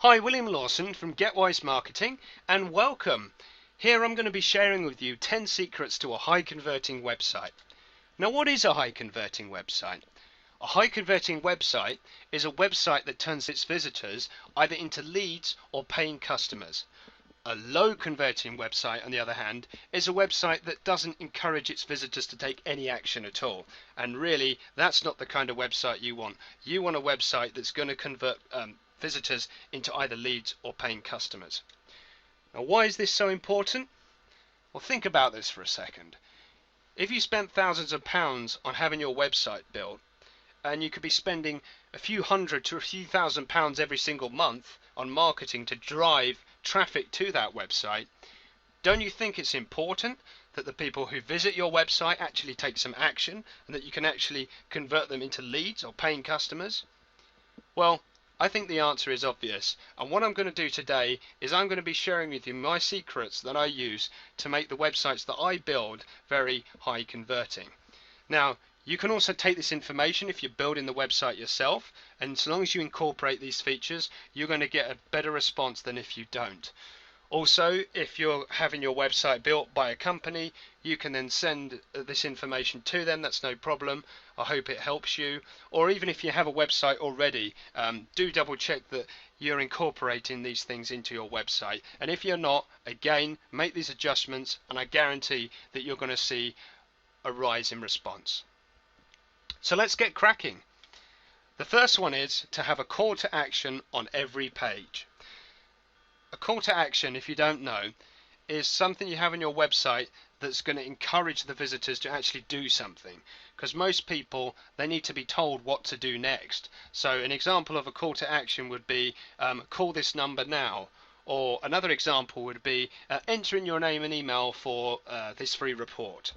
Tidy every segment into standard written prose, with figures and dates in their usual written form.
Hi, William Lawson from GetWise Marketing, and welcome. Here I'm going to be sharing with you 10 secrets to a high converting website. Now, what is a high converting website? A high converting website is a website that turns its visitors either into leads or paying customers. A low converting website, on the other hand, is a website that doesn't encourage its visitors to take any action at all. And really, that's not the kind of website you want. You want a website that's going to convert visitors into either leads or paying customers. Now, why is this so important? Well, think about this for a second. If you spent thousands of pounds on having your website built, and you could be spending a few hundred to a few £1,000s every single month on marketing to drive traffic to that website, don't you think it's important that the people who visit your website actually take some action and that you can actually convert them into leads or paying customers? Well, I think the answer is obvious, and what I'm going to do today is I'm going to be sharing with you my secrets that I use to make the websites that I build very high converting. Now, you can also take this information if you're building the website yourself, and so long as you incorporate these features, you're going to get a better response than if you don't. Also, if you're having your website built by a company, you can then send this information to them. That's no problem. I hope it helps you. Or even if you have a website already, do double check that you're incorporating these things into your website. And if you're not, again, make these adjustments and I guarantee that you're going to see a rise in response. So let's get cracking. The first one is to have a call to action on every page. A call to action, if you don't know, is something you have on your website that's going to encourage the visitors to actually do something, because most people, they need to be told what to do next. So an example of a call to action would be call this number now, or another example would be enter in your name and email for this free report.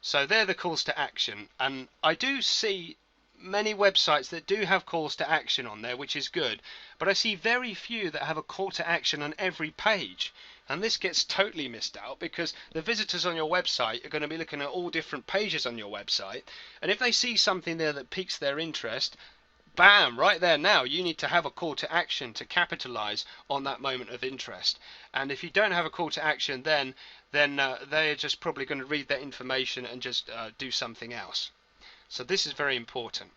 So they're the calls to action, and I do see many websites that do have calls to action on there, which is good, but I see very few that have a call to action on every page, and this gets totally missed out because the visitors on your website are going to be looking at all different pages on your website, and if they see something there that piques their interest, bam, right there now you need to have a call to action to capitalize on that moment of interest. And if you don't have a call to action, then they're just probably going to read that information and just do something else. So this is very important.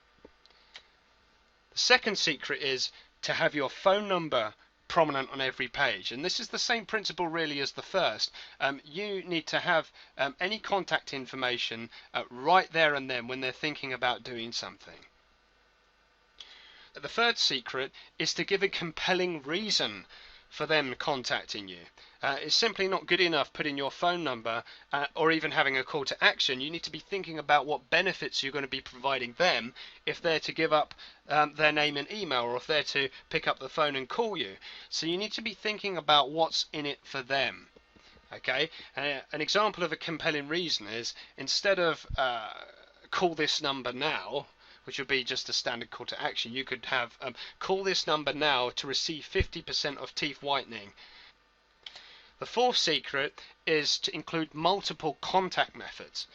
The second secret is to have your phone number prominent on every page, and this is the same principle really as the first. You need to have any contact information right there and then when they're thinking about doing something. The third secret is to give a compelling reason for them contacting you. It's simply not good enough putting your phone number or even having a call to action. You need to be thinking about what benefits you're going to be providing them if they're to give up their name and email, or if they're to pick up the phone and call you. So you need to be thinking about what's in it for them. Okay, an example of a compelling reason is instead of call this number now, which would be just a standard call to action, you could have call this number now to receive 50% of teeth whitening. The fourth secret is to include multiple contact methods.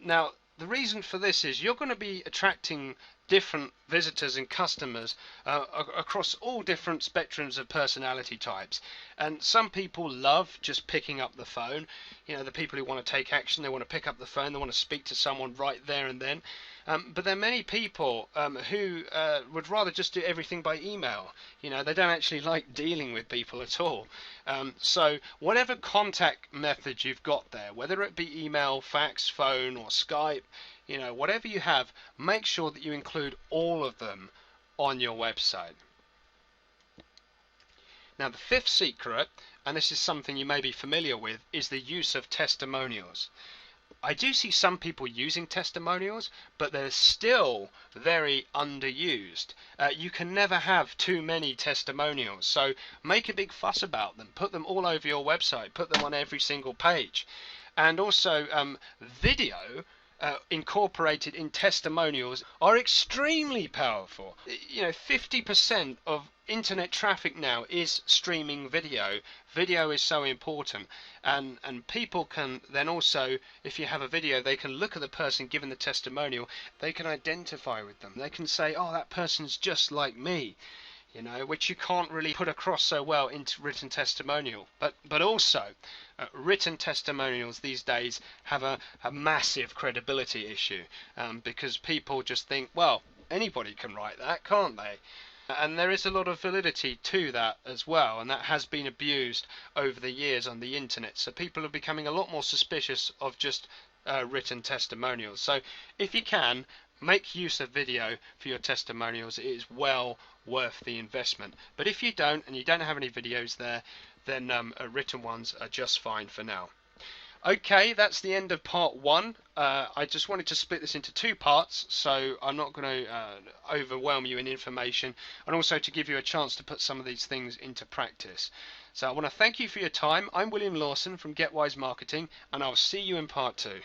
Now, the reason for this is you're going to be attracting different visitors and customers across all different spectrums of personality types, and some people love just picking up the phone. You know, the people who want to take action, they want to pick up the phone, they want to speak to someone right there and then. But there are many people who would rather just do everything by email. You know, they don't actually like dealing with people at all. So whatever contact method you've got there, whether it be email, fax, phone or Skype, you know, whatever you have, make sure that you include all of them on your website. Now, the fifth secret, and this is something you may be familiar with, is the use of testimonials. I do see some people using testimonials, but they're still very underused. You can never have too many testimonials, so make a big fuss about them. Put them all over your website. Put them on every single page. And also, video incorporated in testimonials are extremely powerful. You know, 50% of internet traffic now is streaming video. Video is so important, and people can then also, if you have a video, they can look at the person giving the testimonial, they can identify with them, they can say, oh, that person's just like me. which you can't really put across so well into written testimonial. But also, written testimonials these days have a massive credibility issue, because people just think, well, anybody can write that, can't they? And there is a lot of validity to that as well, and that has been abused over the years on the internet. So people are becoming a lot more suspicious of just written testimonials. So if you can, make use of video for your testimonials. It is well worth the investment. But if you don't, and you don't have any videos there, then written ones are just fine for now. Okay, that's the end of part one. I just wanted to split this into two parts, so I'm not going to overwhelm you in information, and also to give you a chance to put some of these things into practice. So I want to thank you for your time. I'm William Lawson from Get Wise Marketing, and I'll see you in part two.